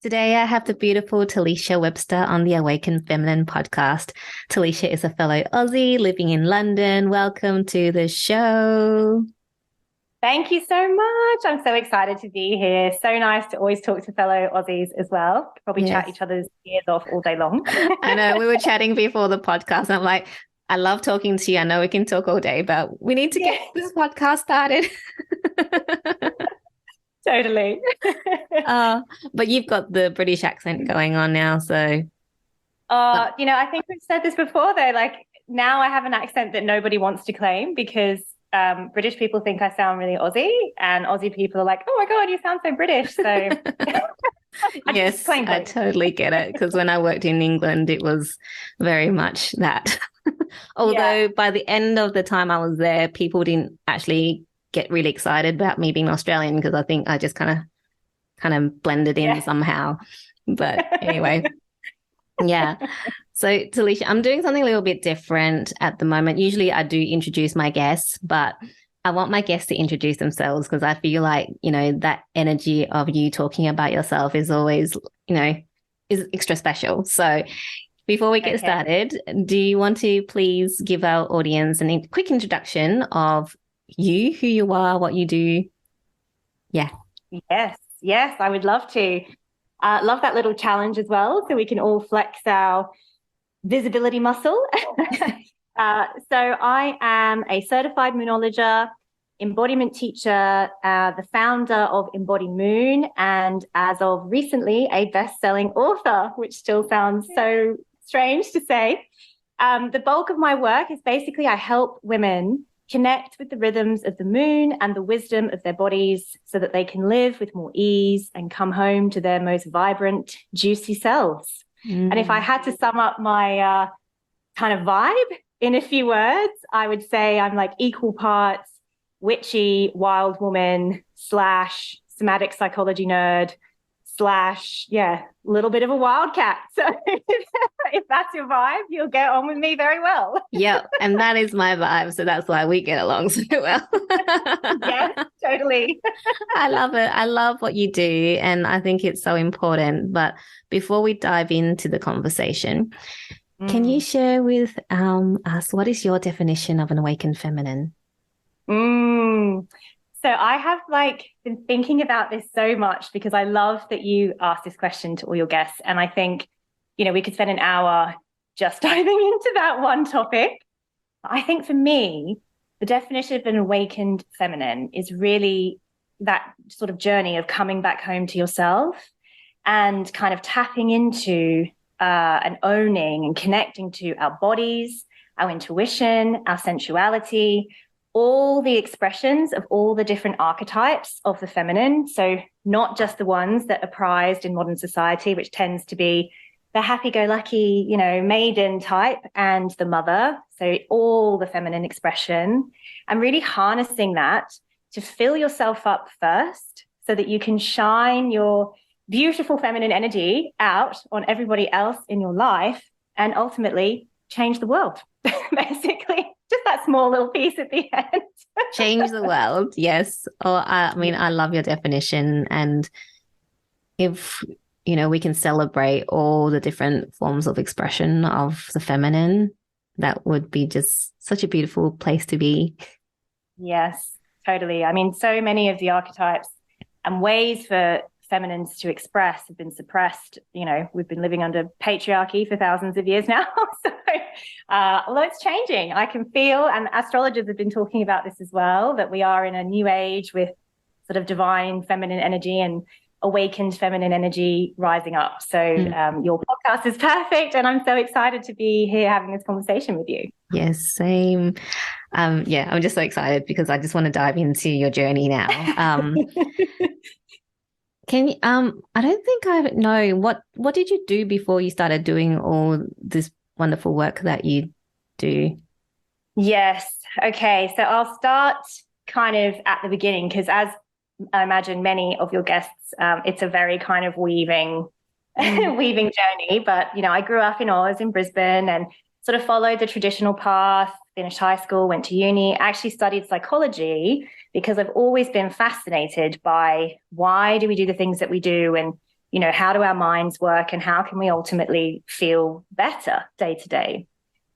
Today, I have the beautiful Telisha Webster on the Awaken Feminine podcast. Telisha is a fellow Aussie living in London. Welcome to the show. Thank you so much. I'm so excited to be here. So nice to always talk to fellow Aussies as well. Probably chat Yes, each other's ears off all day long. I know we were chatting before the podcast, and I'm like, I love talking to you. I know we can talk all day, but we need to Yeah, get this podcast started. totally. uh, but you've got the British accent going on now, so. I think we've said this before though, like now I have an accent that nobody wants to claim because British people think I sound really Aussie and Aussie people are like, oh my God, you sound so British. So Yes, I totally get it because when I worked in England, it was very much that. Although by the end of the time I was there, people didn't actually get really excited about me being Australian because I think I just kind of blended in somehow. But anyway, yeah. So Talisha, I'm doing something a little bit different at the moment. Usually I do introduce my guests, but I want my guests to introduce themselves because I feel like, that energy of you talking about yourself is always, is extra special. So before we get started, do you want to please give our audience a quick introduction of you, who you are, what you do? Yeah. Yes, I would love to. Love that little challenge as well, so we can all flex our visibility muscle. So I am a certified moonologist, embodiment teacher, the founder of Embody Moon, and as of recently, a best-selling author, which still sounds so strange to say. The bulk of my work is basically I help women connect with the rhythms of the moon and the wisdom of their bodies so that they can live with more ease and come home to their most vibrant, juicy selves. And if I had to sum up my kind of vibe in a few words, I would say I'm like equal parts witchy, wild woman / somatic psychology nerd / little bit of a wildcat. So if that's your vibe, you'll get on with me very well. Yeah, and that is my vibe. So that's why we get along so well. Yes, totally. I love it. I love what you do. And I think it's so important. But before we dive into the conversation, can you share with us what is your definition of an awakened feminine? So I have been thinking about this so much because I love that you asked this question to all your guests. And I think, we could spend an hour just diving into that one topic. I think for me, the definition of an awakened feminine is really that sort of journey of coming back home to yourself and kind of tapping into and owning and connecting to our bodies, our intuition, our sensuality, all the expressions of all the different archetypes of the feminine. So not just the ones that are prized in modern society, which tends to be the happy-go-lucky, maiden type and the mother. So all the feminine expression and really harnessing that to fill yourself up first so that you can shine your beautiful feminine energy out on everybody else in your life and ultimately change the world, basically. Just that small little piece at the end. Change the world, yes. I love your definition. And if, we can celebrate all the different forms of expression of the feminine, that would be just such a beautiful place to be. Yes, totally. I mean, so many of the archetypes and ways for feminines to express have been suppressed. We've been living under patriarchy for thousands of years now. So although it's changing, I can feel, and astrologers have been talking about this as well, that we are in a new age with sort of divine feminine energy and awakened feminine energy rising up. So your podcast is perfect. And I'm so excited to be here having this conversation with you. Yes, same. I'm just so excited because I just want to dive into your journey now. Can you, I don't think I know what did you do before you started doing all this wonderful work that you do? Yes. Okay. So I'll start kind of at the beginning because as I imagine many of your guests, it's a very kind of weaving journey. But, I grew up in Oz in Brisbane and sort of followed the traditional path, finished high school, went to uni, actually studied psychology because I've always been fascinated by why do we do the things that we do and how do our minds work and how can we ultimately feel better day to day?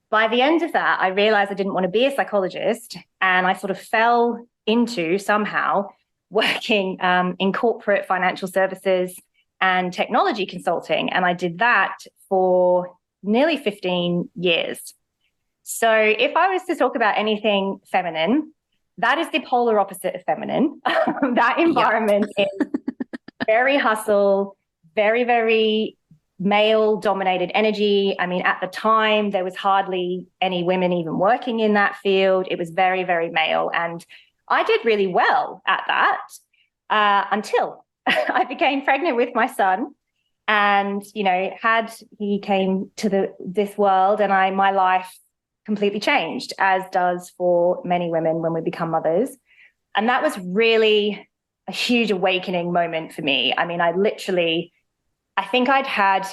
By the end of that, I realized I didn't want to be a psychologist, and I sort of fell into somehow working in corporate financial services and technology consulting. And I did that for nearly 15 years. So if I was to talk about anything feminine, that is the polar opposite of feminine. That environment is very hustle, very, very male-dominated energy. I mean, at the time, there was hardly any women even working in that field. It was very, very male. And I did really well at that until I became pregnant with my son. And, he came to this world, and my life completely changed, as does for many women when we become mothers. And that was really a huge awakening moment for me. I mean, I think I'd had,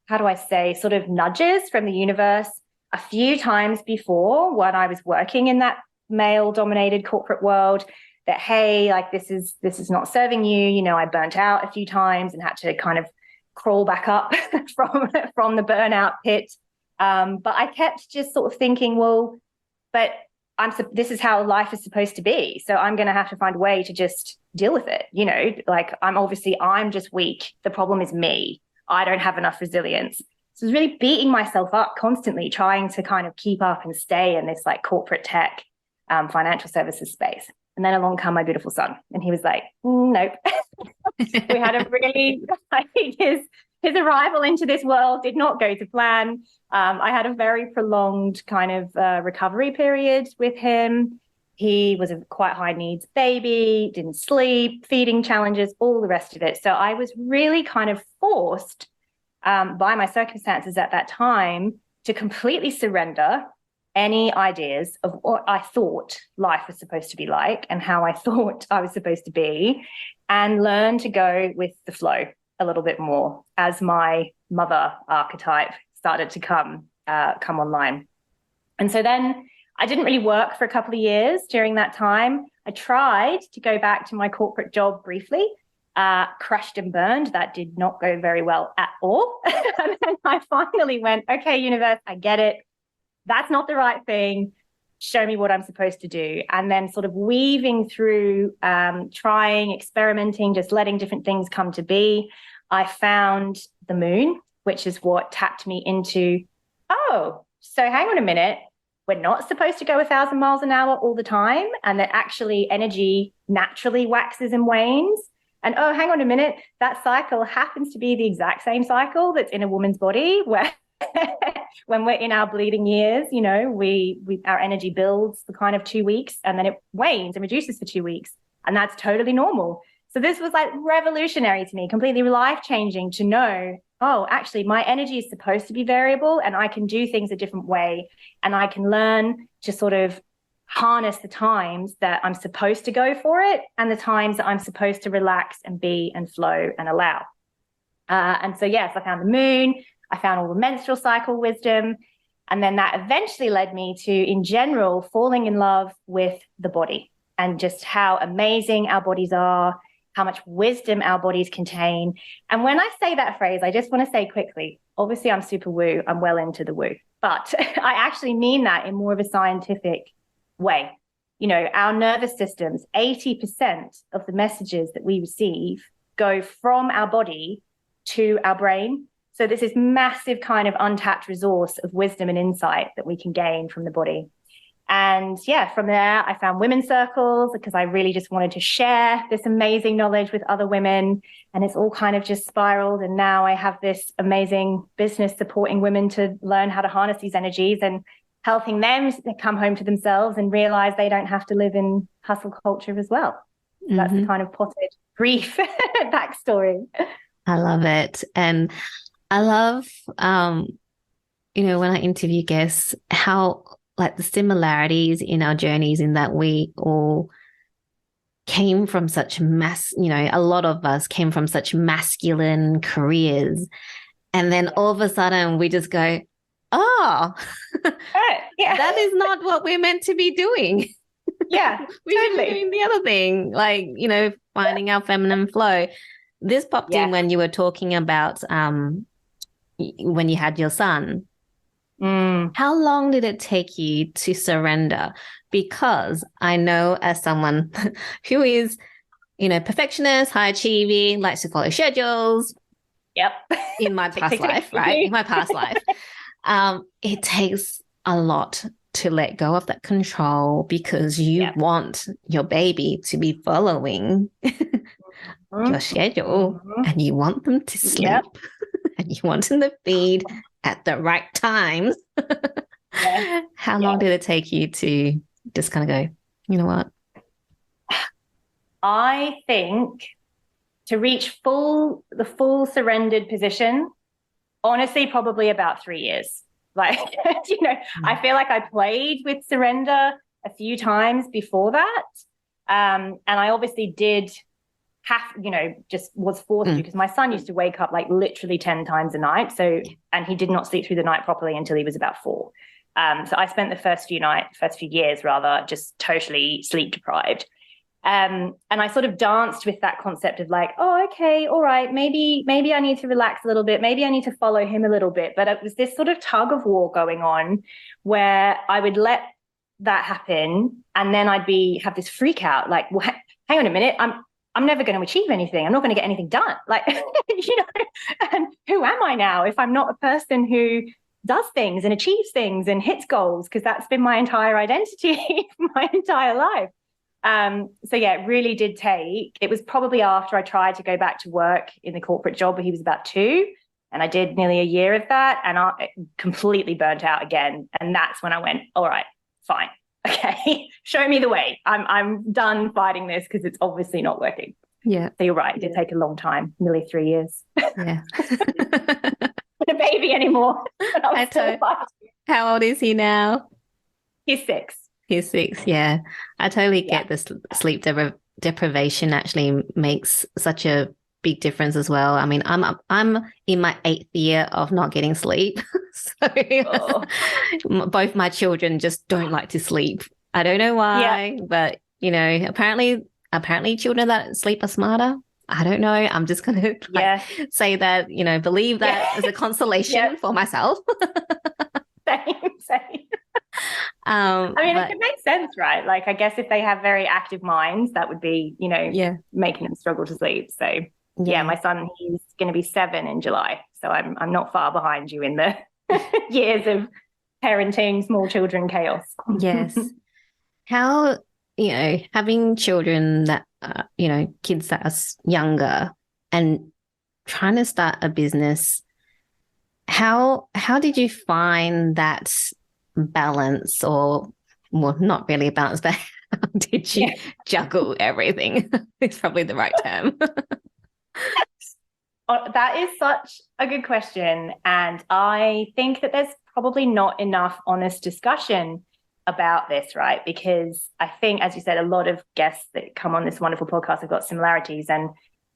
sort of nudges from the universe a few times before when I was working in that male-dominated corporate world, that, hey, like this is not serving you. I burnt out a few times and had to kind of crawl back up from the burnout pit. But I kept just sort of thinking, well, but this is how life is supposed to be. So I'm going to have to find a way to just deal with it. Like I'm just weak. The problem is me. I don't have enough resilience. So I was really beating myself up constantly, trying to kind of keep up and stay in this like corporate tech, financial services space. And then along came my beautiful son, and he was like, nope. We had a really, his arrival into this world did not go to plan. I had a very prolonged kind of recovery period with him. He was a quite high needs baby, didn't sleep, feeding challenges, all the rest of it. So I was really kind of forced by my circumstances at that time to completely surrender any ideas of what I thought life was supposed to be like and how I thought I was supposed to be, and learn to go with the flow a little bit more as my mother archetype started to come online. And so then I didn't really work for a couple of years during that time. I tried to go back to my corporate job briefly, crashed and burned. That did not go very well at all. And then I finally went, okay, universe, I get it. That's not the right thing. Show me what I'm supposed to do. And then sort of weaving through, trying, experimenting, just letting different things come to be, I found the moon, which is what tapped me into, oh, so hang on a minute. We're not supposed to go 1,000 miles an hour all the time, and that actually energy naturally waxes and wanes. And oh, hang on a minute, that cycle happens to be the exact same cycle that's in a woman's body, where when we're in our bleeding years, our energy builds for kind of 2 weeks, and then it wanes and reduces for 2 weeks. And that's totally normal. So this was like revolutionary to me, completely life-changing to know, oh, actually, my energy is supposed to be variable, and I can do things a different way. And I can learn to sort of harness the times that I'm supposed to go for it and the times that I'm supposed to relax and be and flow and allow. And so, yes, I found the moon. I found all the menstrual cycle wisdom. And then that eventually led me to, in general, falling in love with the body and just how amazing our bodies are, how much wisdom our bodies contain. And when I say that phrase, I just want to say quickly, obviously I'm super woo, I'm well into the woo, but I actually mean that in more of a scientific way. Our nervous systems, 80% of the messages that we receive go from our body to our brain. So there's this massive kind of untapped resource of wisdom and insight that we can gain from the body. And yeah, from there, I found women's circles because I really just wanted to share this amazing knowledge with other women. And it's all kind of just spiraled. And now I have this amazing business supporting women to learn how to harness these energies and helping them come home to themselves and realize they don't have to live in hustle culture as well. So that's the kind of potted brief backstory. I love it. And I love, when I interview guests, how like the similarities in our journeys in that we all came from such a lot of us came from such masculine careers. And then all of a sudden we just go, oh, yeah. That is not what we're meant to be doing. Yeah, we should be doing the other thing, like, finding our feminine flow. this popped in when you were talking about when you had your son. How long did it take you to surrender? Because I know as someone who is, perfectionist, high achieving, likes to follow schedules. Yep. In my past life, right? In my past life. It takes a lot to let go of that control because you want your baby to be following your schedule and you want them to sleep and you want them to feed at the right times. How long did it take you to just kind of go, you know what? I think to reach the full surrendered position, honestly, probably about 3 years. Like, I feel like I played with surrender a few times before that. And I obviously did have, just was forced to, because my son used to wake up like literally 10 times a night. So, and he did not sleep through the night properly until he was about 4. So I spent the first few years just totally sleep deprived. And I sort of danced with that concept of like, oh, okay, all right, maybe I need to relax a little bit. Maybe I need to follow him a little bit. But it was this sort of tug of war going on where I would let that happen. And then I'd have this freak out, like, well, hang on a minute. I'm never going to achieve anything. I'm not going to get anything done. Like, and who am I now if I'm not a person who does things and achieves things and hits goals? Because that's been my entire identity my entire life. So yeah, it really did take, it was probably after I tried to go back to work in the corporate job where he was about 2, and I did nearly a year of that, and I completely burnt out again. And that's when I went, all right, fine. Okay, show me the way. I'm done fighting this because it's obviously not working. Yeah. So you're right, it did take a long time, nearly 3 years. Yeah. Not a baby anymore. How old is he now? He's 6. He's 6, yeah. I totally get this sleep deprivation actually makes such a big difference as well. I mean, I'm in my 8th year of not getting sleep. So both my children just don't like to sleep. I don't know why, but apparently children that sleep are smarter. I don't know. I'm just going to say that, believe that as a consolation for myself. Same. It could make sense, right? Like, I guess if they have very active minds, that would be, making them struggle to sleep. So, my son, he's going to be 7 in July. So I'm not far behind you in the years of parenting small children chaos. Yes. How, having children that, kids that are younger and trying to start a business, how did you find that balance, or well, not really a balance, but how did you juggle everything? It's probably the right term. That is such a good question. And I think that there's probably not enough honest discussion about this, right? Because I think, as you said, a lot of guests that come on this wonderful podcast have got similarities. And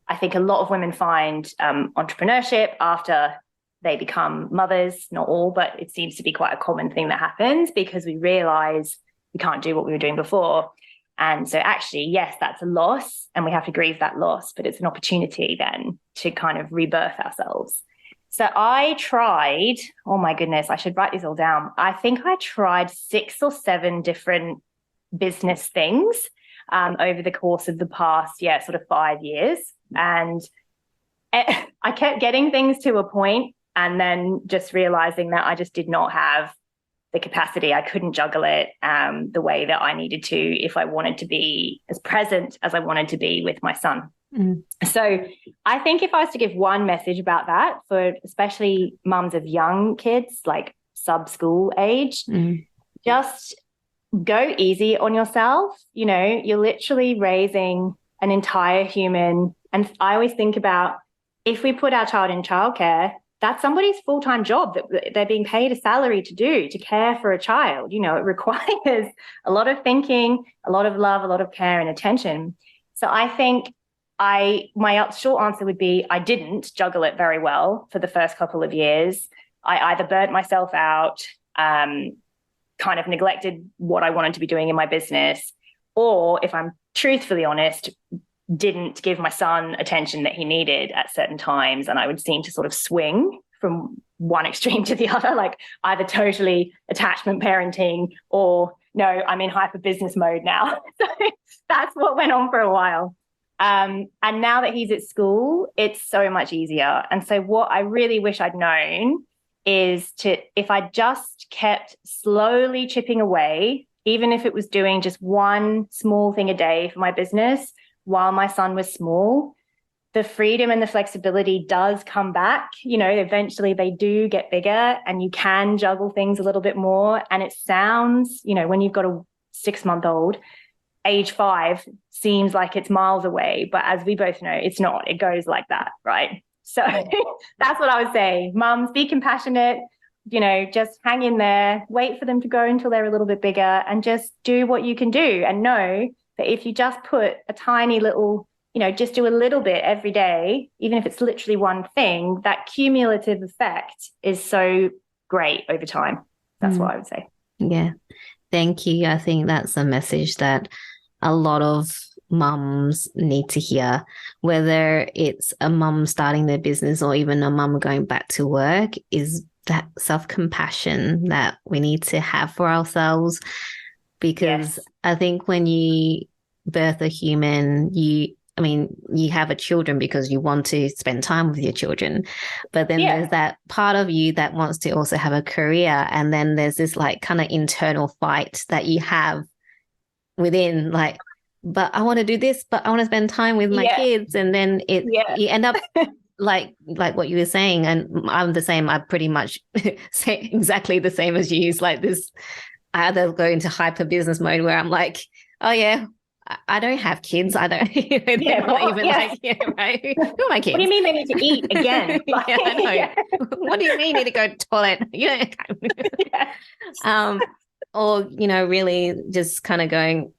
I think a lot of women find entrepreneurship after they become mothers, not all, but it seems to be quite a common thing that happens because we realize we can't do what we were doing before. And so actually, yes, that's a loss and we have to grieve that loss, but it's an opportunity then to kind of rebirth ourselves. So I tried, oh my goodness, I should write these all down. I think I tried 6 or 7 different business things over the course of the past, sort of 5 years. And I kept getting things to a point and then just realizing that I just did not have the capacity. I couldn't juggle it the way that I needed to if I wanted to be as present as I wanted to be with my son. So I think if I was to give one message about that for especially mums of young kids, like sub-school age, just go easy on yourself. You're literally raising an entire human. And I always think about, if we put our child in childcare, that's somebody's full-time job that they're being paid a salary to do, to care for a child. It requires a lot of thinking, a lot of love, a lot of care and attention. So I think my short answer would be I didn't juggle it very well for the first couple of years. I either burnt myself out, kind of neglected what I wanted to be doing in my business, or if I'm truthfully honest, didn't give my son attention that he needed at certain times. And I would seem to sort of swing from one extreme to the other, like either totally attachment parenting or no, I'm in hyper business mode now. So that's what went on for a while. And now that he's at school, it's so much easier. And so what I really wish I'd known is if I just kept slowly chipping away, even if it was doing just one small thing a day for my business while my son was small, the freedom and the flexibility does come back. You know, eventually they do get bigger and you can juggle things a little bit more. And it sounds, you know, when you've got a 6-month-old, age 5 seems like it's miles away. But as we both know, it's not. It goes like that, right? So that's what I would say. Mums, be compassionate, you know, just hang in there, wait for them to go until they're a little bit bigger and just do what you can do. And know that if you just put a tiny little, you know, just do a little bit every day, even if it's literally one thing, that cumulative effect is so great over time. That's what I would say. Yeah. Thank you. I think that's a message that a lot of mums need to hear, whether it's a mum starting their business or even a mum going back to work, is that self-compassion that we need to have for ourselves. Because I think when you birth a human, you have a children because you want to spend time with your children, but then there's that part of you that wants to also have a career. And then there's this like kind of internal fight that you have within, like, but I want to do this, but I want to spend time with my kids. And then you end up like what you were saying. And I'm the same. I pretty much say exactly the same as you. It's like this, I either go into hyper business mode where I'm like, oh yeah, I don't have kids. I don't. Right? Who are my kids? What do you mean they need to eat again? Like, I know. What do you mean you need to go to the toilet? Or you know, really just kind of going,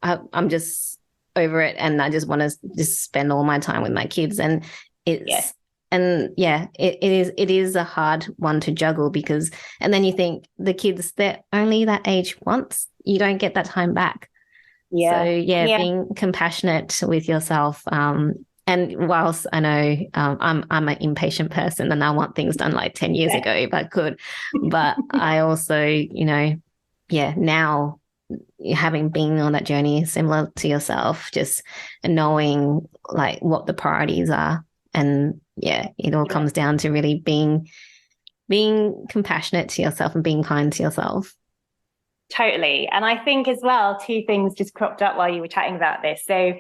I'm just over it, and I just want to just spend all my time with my kids, and it's. And it is a hard one to juggle because, and then you think the kids, they're only that age once. You don't get that time back. So being compassionate with yourself. And whilst I know I'm an impatient person and I want things done like 10 years ago if I could, but I also, you know, now having been on that journey similar to yourself, just knowing like what the priorities are. And it all comes down to really being compassionate to yourself and being kind to yourself. Totally. And I think as well, 2 things just cropped up while you were chatting about this. So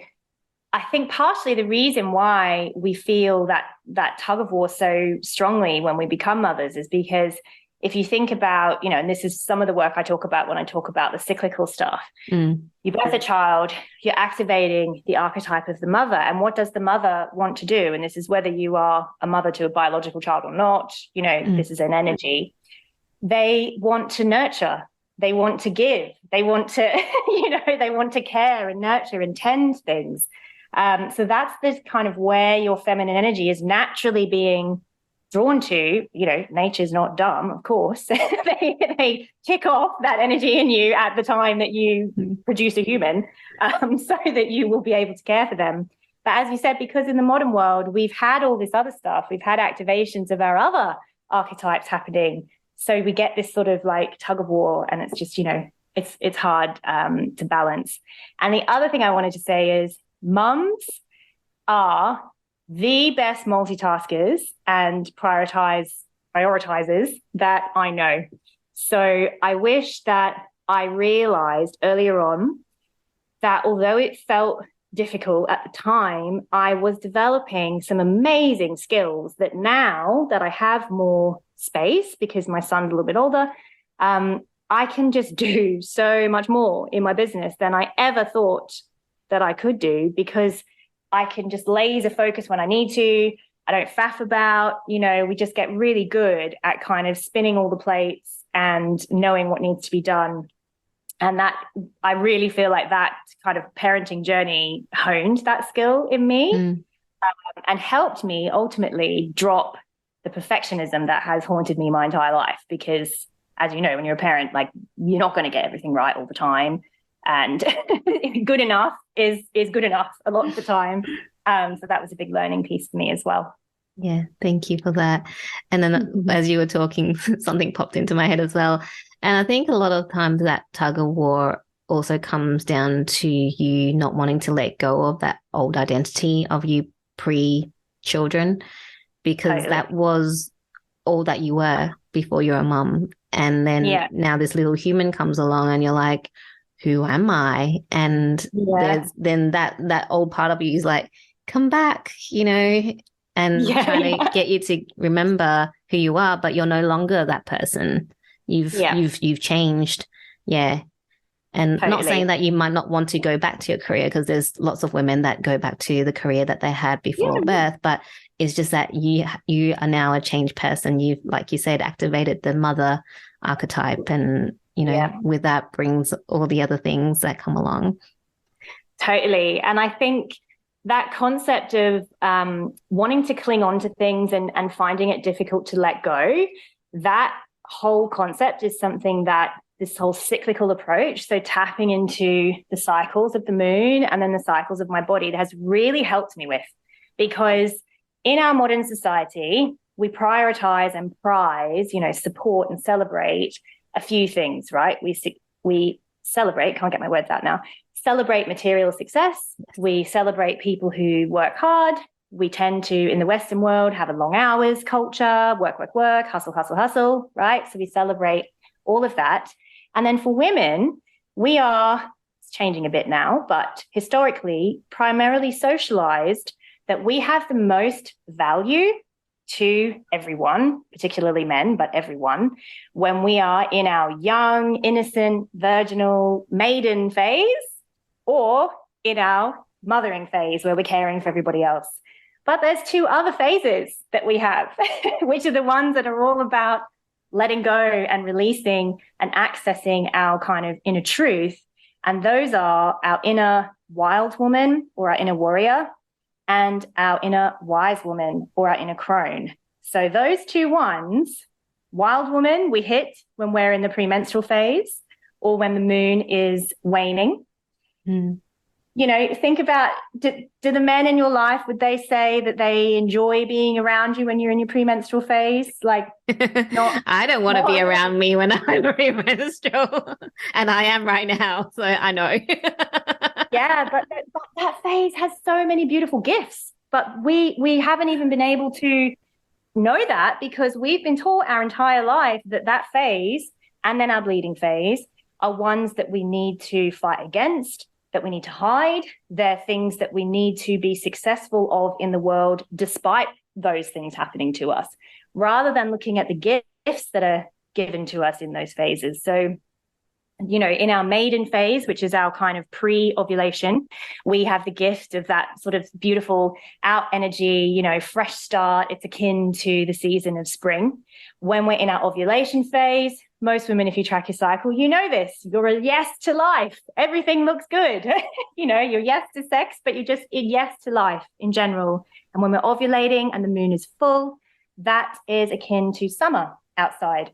I think partially the reason why we feel that tug of war so strongly when we become mothers is because if you think about, you know, and this is some of the work I talk about when I talk about the cyclical stuff, you birth a child, you're activating the archetype of the mother. And what does the mother want to do? And this is whether you are a mother to a biological child or not, you know, this is an energy. They want to nurture. They want to give. They want to, you know, they want to care and nurture and tend things. So that's this kind of where your feminine energy is naturally being drawn to. You know, nature's not dumb, of course. they kick off that energy in you at the time that you produce a human, so that you will be able to care for them. But as you said, because in the modern world, we've had all this other stuff, we've had activations of our other archetypes happening. So we get this sort of like tug of war, and it's just, you know, it's hard to balance. And the other thing I wanted to say is mums are the best multitaskers and prioritizers that I know. So I wish that I realized earlier on that although it felt difficult at the time, I was developing some amazing skills that now that I have more space because my son's a little bit older, I can just do so much more in my business than I ever thought that I could do, because I can just laser focus when I need to. I don't faff about, you know, we just get really good at kind of spinning all the plates and knowing what needs to be done. And that, I really feel like that kind of parenting journey honed that skill in me and helped me ultimately drop the perfectionism that has haunted me my entire life. Because as you know, when you're a parent, like, you're not going to get everything right all the time. And good enough is good enough a lot of the time. So that was a big learning piece for me as well. Yeah, thank you for that. And then as you were talking, something popped into my head as well. And I think a lot of times that tug of war also comes down to you not wanting to let go of that old identity of you pre-children, because that was all that you were before you're a mum. And then now this little human comes along and you're like, who am I? And there's then that old part of you is like, come back, you know, and trying to get you to remember who you are, but you're no longer that person. You've changed. Yeah. And not saying that you might not want to go back to your career, because there's lots of women that go back to the career that they had before birth, but it's just that you are now a changed person. You've, like you said, activated the mother archetype, and you know, with that brings all the other things that come along. Totally. And I think that concept of wanting to cling on to things and finding it difficult to let go, that whole concept is something that this whole cyclical approach, so tapping into the cycles of the moon and then the cycles of my body, that has really helped me with. Because in our modern society, we prioritize and prize, you know, support and celebrate a few things, right? We celebrate, can't get my words out now, celebrate material success. We celebrate people who work hard. We tend to, in the Western world, have a long hours culture, work, hustle, right? So we celebrate all of that. And then for women, we are, it's changing a bit now, but historically, primarily socialized that we have the most value to everyone, particularly men, but everyone, when we are in our young, innocent, virginal, maiden phase, or in our mothering phase where we're caring for everybody else. But there's two other phases that we have, which are the ones that are all about letting go and releasing and accessing our kind of inner truth. And those are our inner wild woman, or our inner warrior, and our inner wise woman, or our inner crone. So those two ones, wild woman, we hit when we're in the premenstrual phase or when the moon is waning. You know, think about, do the men in your life, would they say that they enjoy being around you when you're in your premenstrual phase? Like, not. I don't want to be around me when I'm premenstrual, and I am right now, so I know. But that phase has so many beautiful gifts, but we haven't even been able to know that, because we've been taught our entire life that phase and then our bleeding phase are ones that we need to fight against, that we need to hide. They're things that we need to be successful of in the world despite those things happening to us, rather than looking at the gifts that are given to us in those phases. So, you know, in our maiden phase, which is our kind of pre-ovulation, we have the gift of that sort of beautiful out energy, you know, fresh start. It's akin to the season of spring. When we're in our ovulation phase, most women, if you track your cycle, you know this, you're a yes to life. Everything looks good. You know, you're yes to sex, but you're just yes to life in general. And when we're ovulating and the moon is full, that is akin to summer outside.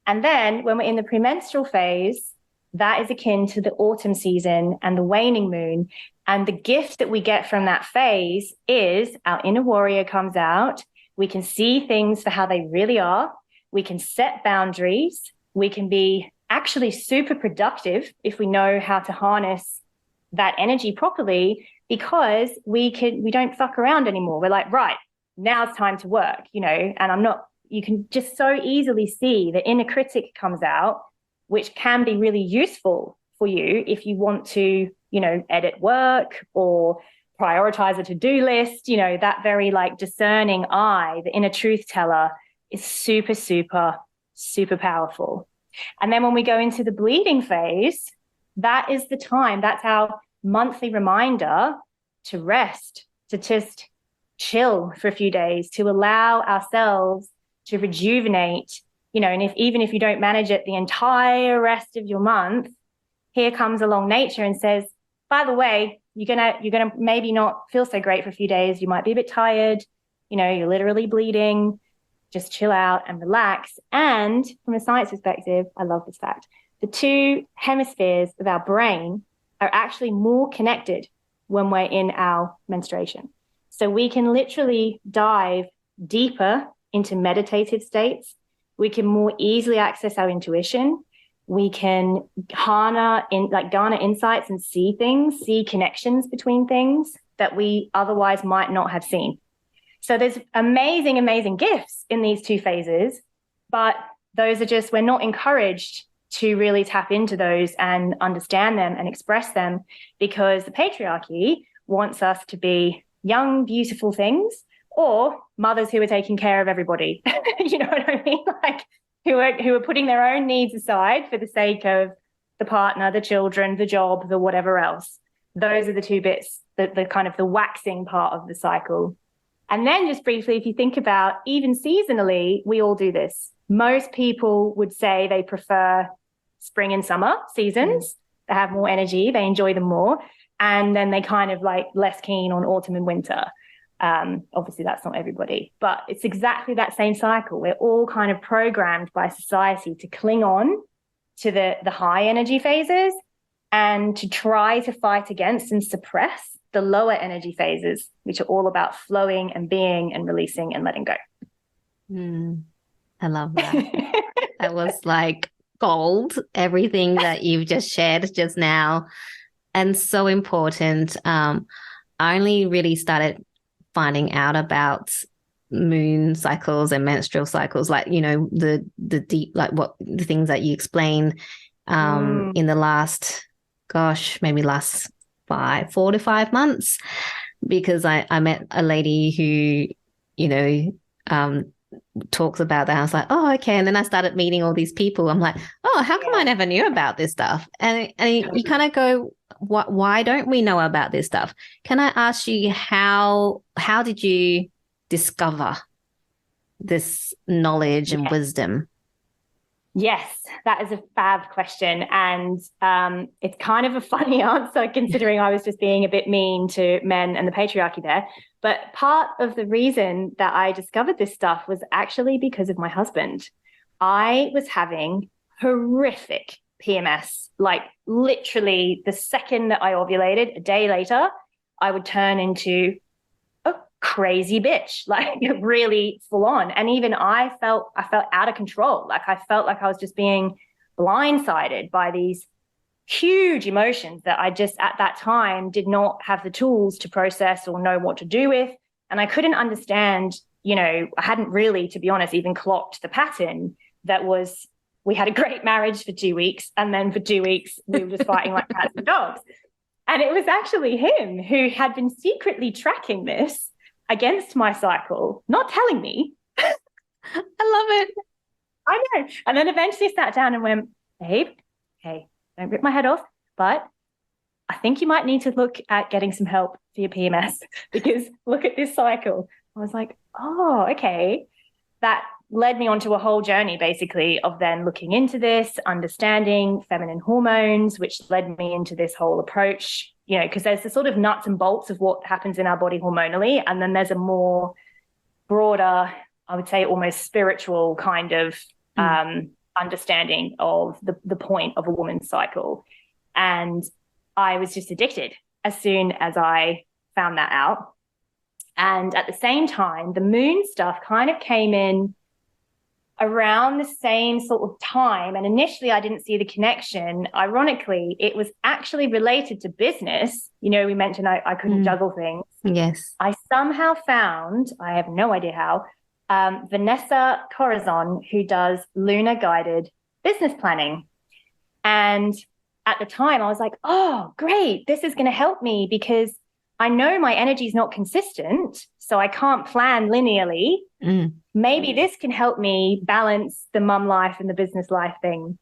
And then when we're in the premenstrual phase, that is akin to the autumn season and the waning moon. And the gift that we get from that phase is our inner warrior comes out. We can see things for how they really are. We can set boundaries. We can be actually super productive if we know how to harness that energy properly, because we don't fuck around anymore. We're like, right, now it's time to work, you know, and you can just so easily see the inner critic comes out, which can be really useful for you if you want to, you know, edit work or prioritize a to-do list. You know, that very like discerning eye, the inner truth teller, is super, super, super powerful. And then when we go into the bleeding phase, that is the time, that's our monthly reminder to rest, to just chill for a few days, to allow ourselves to rejuvenate. You know, and even if you don't manage it the entire rest of your month, here comes along nature and says, by the way, you're gonna maybe not feel so great for a few days. You might be a bit tired. You know, you're literally bleeding. Just chill out and relax. And from a science perspective, I love this fact. The two hemispheres of our brain are actually more connected when we're in our menstruation. So we can literally dive deeper into meditative states. We can more easily access our intuition. We can garner insights and see things, see connections between things that we otherwise might not have seen. So there's amazing, amazing gifts in these two phases, but those are just, we're not encouraged to really tap into those and understand them and express them, because the patriarchy wants us to be young, beautiful things, or mothers who are taking care of everybody. You know what I mean? Like who are putting their own needs aside for the sake of the partner, the children, the job, the whatever else. Those are the two bits, the kind of the waxing part of the cycle. And then just briefly, if you think about even seasonally, we all do this. Most people would say they prefer spring and summer seasons. They have more energy, they enjoy them more. And then they kind of like less keen on autumn and winter. Obviously, that's not everybody, but it's exactly that same cycle. We're all kind of programmed by society to cling on to the high energy phases and to try to fight against and suppress the lower energy phases, which are all about flowing and being and releasing and letting go. I love that. That was like gold, everything that you've just shared just now. And so important. I only really started finding out about moon cycles and menstrual cycles, like, you know, the deep, like what the things that you explained in the last, maybe last 4 to 5 months, because I met a lady who, you know, talks about that. I was like, oh, okay. And then I started meeting all these people. I'm like, oh, how come I never knew about this stuff? And you kind of go, why don't we know about this stuff? Can I ask you, how did you discover this knowledge and wisdom? Yes, that is a fab question. And it's kind of a funny answer, considering I was just being a bit mean to men and the patriarchy there. But part of the reason that I discovered this stuff was actually because of my husband. I was having horrific PMS, like literally the second that I ovulated, a day later, I would turn into a crazy bitch, like really full on. And even I felt out of control. Like I felt like I was just being blindsided by these huge emotions that I just at that time did not have the tools to process or know what to do with. And I couldn't understand, you know, I hadn't really, to be honest, even clocked the pattern that was, we had a great marriage for 2 weeks, and then for 2 weeks we were just fighting like cats and dogs. And it was actually him who had been secretly tracking this against my cycle, not telling me. I love it. I know. And then eventually sat down and went, babe, hey, don't rip my head off, but I think you might need to look at getting some help for your PMS, because look at this cycle. I was like, oh, okay. That led me onto a whole journey, basically, of then looking into this, understanding feminine hormones, which led me into this whole approach, you know, because there's the sort of nuts and bolts of what happens in our body hormonally. And then there's a more broader, I would say almost spiritual kind of understanding of the point of a woman's cycle. And I was just addicted as soon as I found that out. And at the same time, the moon stuff kind of came in around the same sort of time. And initially I didn't see the connection. Ironically, it was actually related to business. You know, we mentioned I couldn't juggle things. Yes. I somehow found, I have no idea how, Vanessa Corazon, who does lunar guided business planning. And at the time I was like, oh, great, this is going to help me, because I know my energy is not consistent, so I can't plan linearly. Maybe this can help me balance the mum life and the business life thing.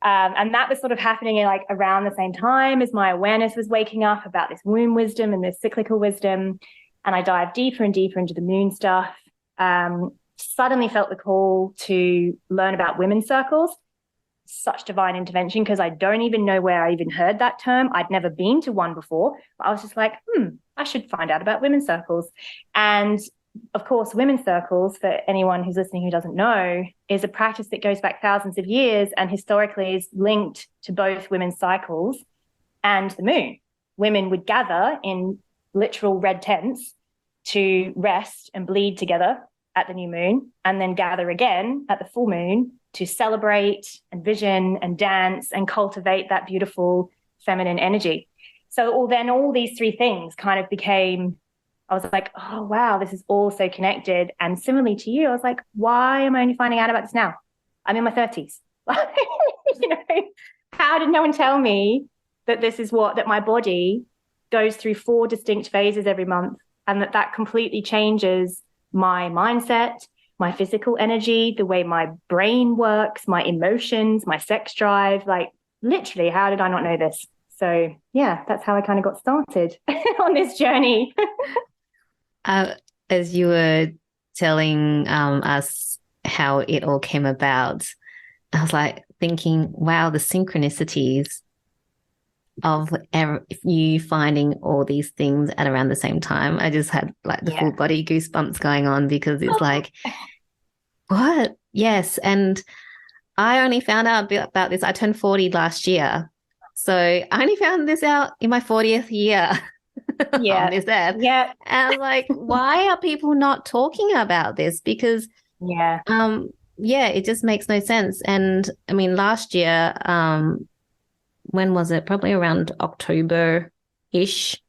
And that was sort of happening in like around the same time as my awareness was waking up about this womb wisdom and this cyclical wisdom. And I dived deeper and deeper into the moon stuff. Suddenly felt the call to learn about women's circles. Such divine intervention, because I don't even know where I even heard that term. I'd never been to one before, but I was just like, I should find out about women's circles. And of course, women's circles, for anyone who's listening who doesn't know, is a practice that goes back thousands of years and historically is linked to both women's cycles and the moon. Women would gather in literal red tents to rest and bleed together at the new moon, and then gather again at the full moon to celebrate and vision and dance and cultivate that beautiful feminine energy. So all these three things kind of became, I was like, oh, wow, this is all so connected. And similarly to you, I was like, why am I only finding out about this now? I'm in my 30s. You know, how did no one tell me that this is that my body goes through 4 distinct phases every month, and that completely changes my mindset, my physical energy, the way my brain works, my emotions, my sex drive. Like, literally, how did I not know this? So yeah, that's how I kind of got started on this journey. As you were telling us how it all came about, I was like thinking, wow, the synchronicities of you finding all these things at around the same time. I just had like the full body goosebumps going on, because it's like, what? Yes. And I only found out about this. I turned 40 last year. So I only found this out in my 40th year on this earth. Yeah. And I was like, why are people not talking about this? Because it just makes no sense. And I mean, last year, when was it? Probably around October-ish,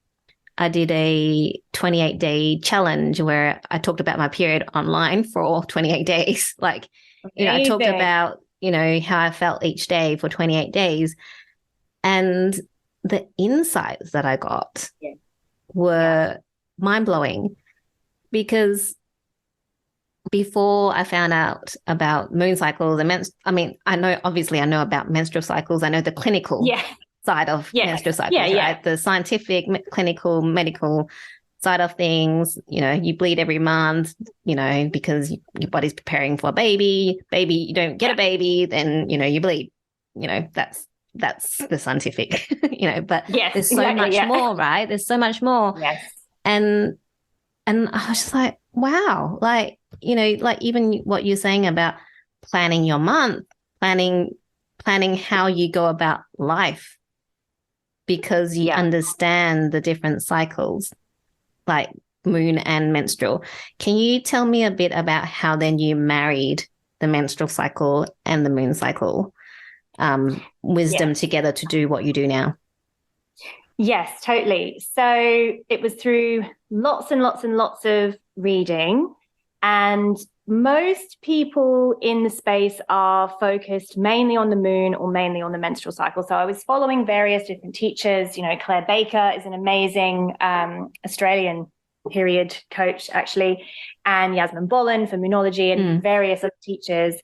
I did a 28-day challenge where I talked about my period online for 28 days. Like, you know, I talked about, you know, how I felt each day for 28 days. And the insights that I got were mind-blowing, because before I found out about moon cycles and I know about menstrual cycles. I know the clinical side of menstrual cycles, right? The scientific, clinical, medical side of things. You know, you bleed every month, you know, because your body's preparing for a baby. You don't get a baby, then, you know, you bleed. You know, that's the scientific, you know, but there's so much more, right? There's so much more. Yes. And I was just like, wow, like, you know, like even what you're saying about planning your month, planning how you go about life, because you understand the different cycles, like moon and menstrual. Can you tell me a bit about how then you married the menstrual cycle and the moon cycle wisdom together to do what you do now? Yes, totally. So it was through lots and lots and lots of reading, and most people in the space are focused mainly on the moon or mainly on the menstrual cycle. So I was following various different teachers. You know, Claire Baker is an amazing Australian period coach, actually, and Yasmin Boland for Moonology, and various other teachers.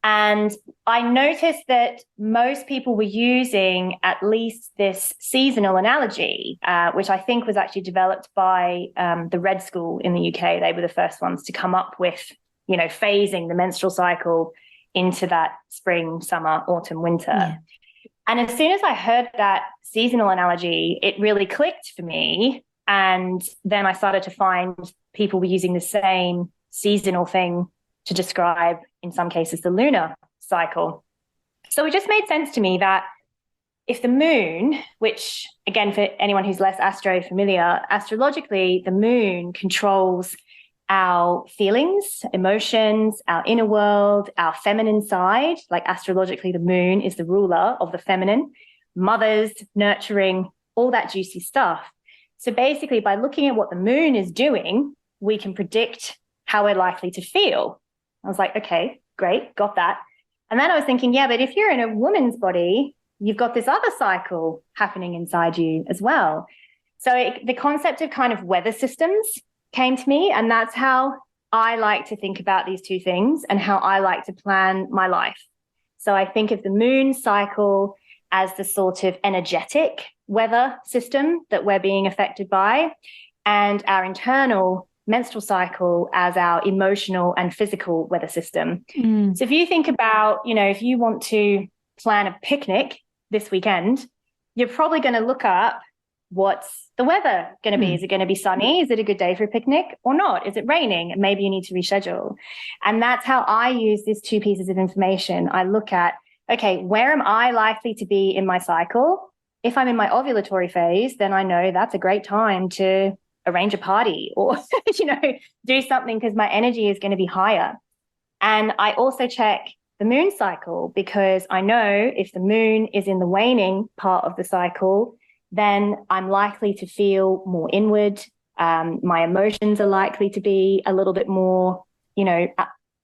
And I noticed that most people were using at least this seasonal analogy, which I think was actually developed by the Red School in the UK. They were the first ones to come up with, you know, phasing the menstrual cycle into that spring, summer, autumn, winter. Yeah. And as soon as I heard that seasonal analogy, it really clicked for me. And then I started to find people were using the same seasonal thing to describe, in some cases, the lunar cycle. So it just made sense to me that if the moon, which again, for anyone who's less astro familiar, astrologically, the moon controls our feelings, emotions, our inner world, our feminine side. Like astrologically, the moon is the ruler of the feminine, mothers, nurturing, all that juicy stuff. So basically, by looking at what the moon is doing, we can predict how we're likely to feel. I was like, okay, great, got that. And then I was thinking, yeah, but if you're in a woman's body, you've got this other cycle happening inside you as well. So the concept of kind of weather systems came to me, and that's how I like to think about these two things and how I like to plan my life. So I think of the moon cycle as the sort of energetic weather system that we're being affected by, and our internal menstrual cycle as our emotional and physical weather system. So if you think about, you know, if you want to plan a picnic this weekend, you're probably going to look up what's the weather going to be. Is it going to be sunny? Is it a good day for a picnic or not? Is it raining? Maybe you need to reschedule. And that's how I use these two pieces of information. I look at, okay, where am I likely to be in my cycle? if I'm in my ovulatory phase, then I know that's a great time to arrange a party or, do something because my energy is going to be higher. And I also check the moon cycle because I know if the moon is in the waning part of the cycle, then I'm likely to feel more inward. My emotions are likely to be a little bit more,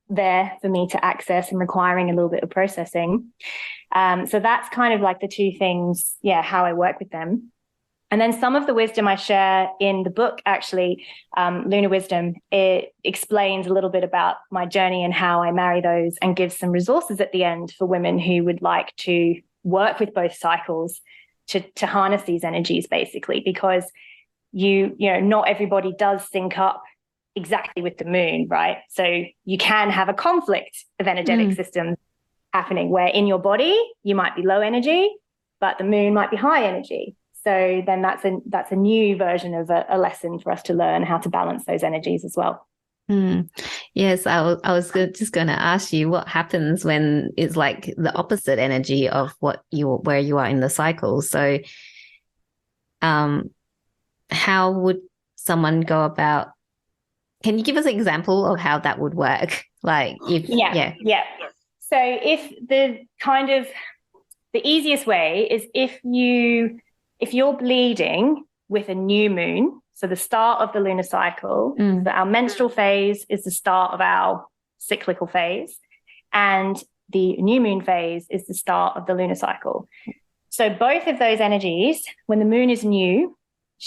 there for me to access and requiring a little bit of processing. So that's kind of like the two things, how I work with them. And then some of the wisdom I share in the book, actually, Lunar Wisdom, it explains a little bit about my journey and how I marry those and gives some resources at the end for women who would like to work with both cycles to harness these energies, basically, because not everybody does sync up exactly with the moon, right? So you can have a conflict of energetic systems happening where in your body you might be low energy, but the moon might be high energy. So then that's a new version of a lesson for us to learn how to balance those energies as well. Yes, I was just going to ask you what happens when it's like the opposite energy of where you are in the cycle. So, how would someone go about? Can you give us an example of how that would work? Like, So, if the easiest way is if you're bleeding with a new moon, so the start of the lunar cycle, so our menstrual phase is the start of our cyclical phase, and the new moon phase is the start of the lunar cycle. So both of those energies, when the moon is new,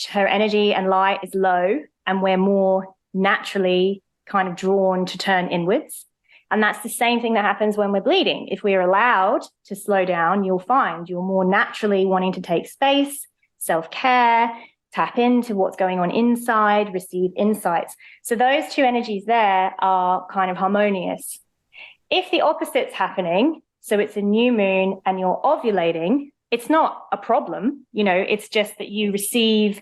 her energy and light is low, and we're more naturally kind of drawn to turn inwards. And that's the same thing that happens when we're bleeding. If we're allowed to slow down, you'll find you're more naturally wanting to take space, self-care, tap into what's going on inside, receive insights. So those two energies there are kind of harmonious. If the opposite's happening, so it's a new moon and you're ovulating, it's not a problem. It's just that you receive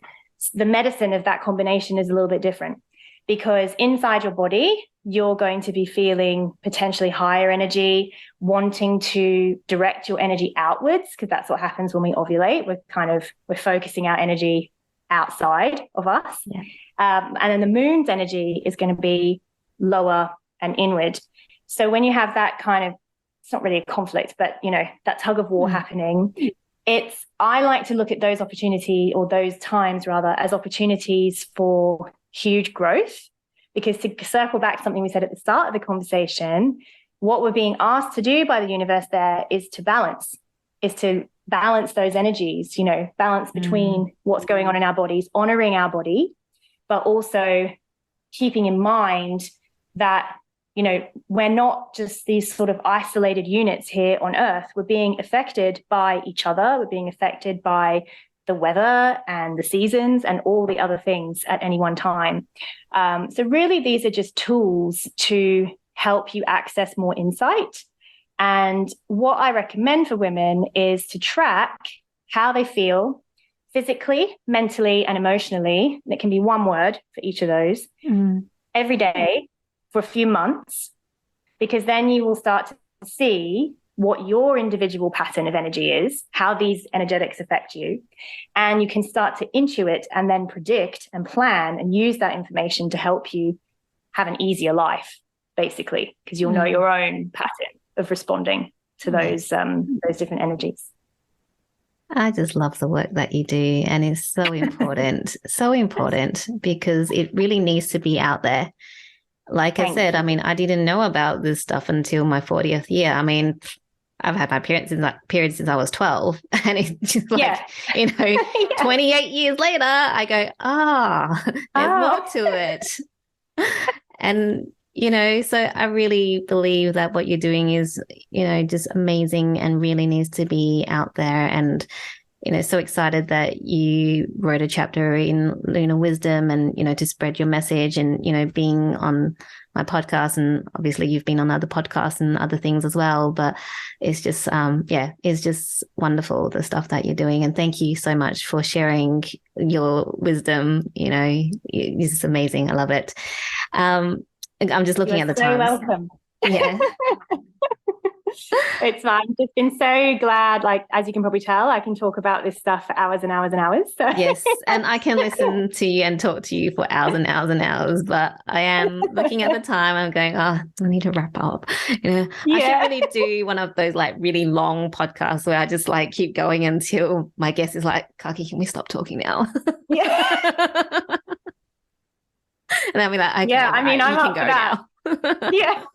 the medicine of that combination is a little bit different, because inside your body, you're going to be feeling potentially higher energy, wanting to direct your energy outwards, because that's what happens when we ovulate. We're focusing our energy outside of us. Yeah. And then the moon's energy is going to be lower and inward. So when you have that kind of, it's not really a conflict, but, that tug of war happening, I like to look at those those times rather, as opportunities for huge growth. Because to circle back to something we said at the start of the conversation, what we're being asked to do by the universe there is to balance those energies, balance between what's going on in our bodies, honoring our body, but also keeping in mind that, we're not just these sort of isolated units here on Earth. We're being affected by each other. We're being affected by the weather and the seasons and all the other things at any one time. So really, these are just tools to help you access more insight. And what I recommend for women is to track how they feel physically, mentally, and emotionally. And it can be one word for each of those every day for a few months, because then you will start to see what your individual pattern of energy is, how these energetics affect you. And you can start to intuit and then predict and plan and use that information to help you have an easier life, basically, because you'll know your own pattern of responding to those different energies. I just love the work that you do, and it's so important, so important, because it really needs to be out there. Like I said, I mean, I didn't know about this stuff until my 40th year. I mean, I've had my period since I was 12, and it's just like, 28 years later, I go, there's more to it. And, so I really believe that what you're doing is, just amazing and really needs to be out there. And, so excited that you wrote a chapter in Lunar Wisdom and, to spread your message and, being on my podcast. And obviously you've been on other podcasts and other things as well, but it's just, it's just wonderful, the stuff that you're doing. And thank you so much for sharing your wisdom. It's just amazing. I love it. I'm just looking at the time. You're so welcome. Yeah. It's fine. I've just been so glad, like, as you can probably tell, I can talk about this stuff for hours and hours and hours. So. Yes, and I can listen to you and talk to you for hours and hours and hours, but I am looking at the time, I'm going, I need to wrap up. I should really do one of those like really long podcasts where I just like keep going until my guest is like, 𝐸𝐸, can we stop talking now? Yeah. And I'll be like, okay, yeah, I mean, I'm up for that. Now. Yeah,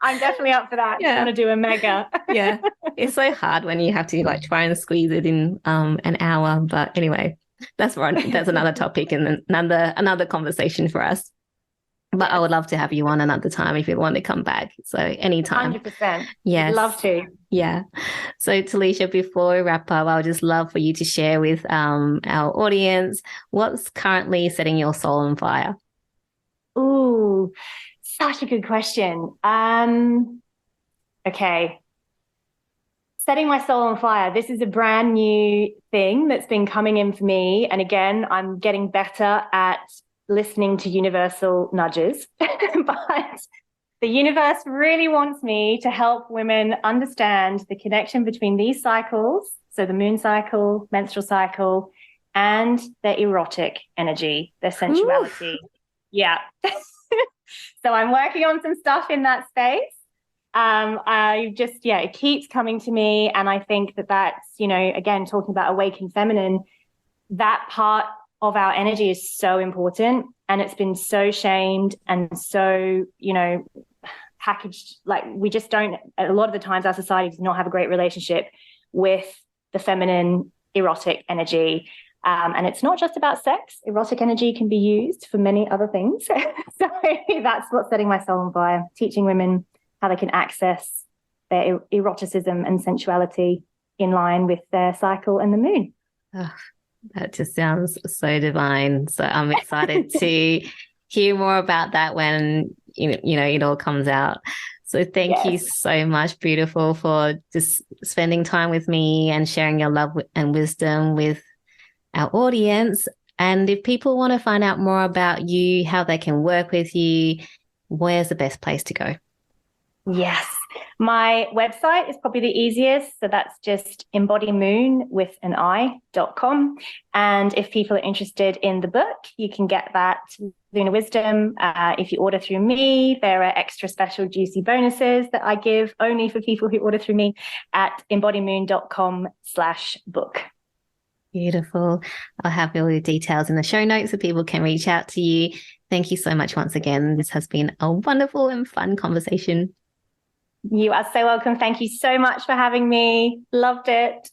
I'm definitely up for that. Yeah. I want to do a mega. Yeah, it's so hard when you have to like try and squeeze it in an hour. But anyway, that's another topic and another conversation for us. But I would love to have you on another time if you want to come back. So anytime. 100%. Yes. Love to. Yeah. So Telisha, before we wrap up, I would just love for you to share with our audience what's currently setting your soul on fire. Ooh, such a good question. Okay. Setting my soul on fire. This is a brand new thing that's been coming in for me. And again, I'm getting better at listening to universal nudges. But the universe really wants me to help women understand the connection between these cycles. So the moon cycle, menstrual cycle, and their erotic energy, their sensuality. Ooh. Yeah. So I'm working on some stuff in that space. It keeps coming to me. And I think that's, again, talking about awakened feminine, that part of our energy is so important. And it's been so shamed and so, packaged. Like we just don't, a lot of the times our society does not have a great relationship with the feminine erotic energy. And it's not just about sex. Erotic energy can be used for many other things. So that's what's setting my soul on fire, teaching women how they can access their eroticism and sensuality in line with their cycle and the moon. Oh, that just sounds so divine. So I'm excited to hear more about that when, it all comes out. So thank you so much, beautiful, for just spending time with me and sharing your love and wisdom with our audience. And if people want to find out more about you, how they can work with you, where's the best place to go? Yes. My website is probably the easiest. So that's just embodymoon.com. And if people are interested in the book, you can get that Lunar Wisdom. If you order through me, there are extra special juicy bonuses that I give only for people who order through me at embodymoon.com/book. Beautiful. I'll have all the details in the show notes so people can reach out to you. Thank you so much once again. This has been a wonderful and fun conversation. You are so welcome. Thank you so much for having me. Loved it.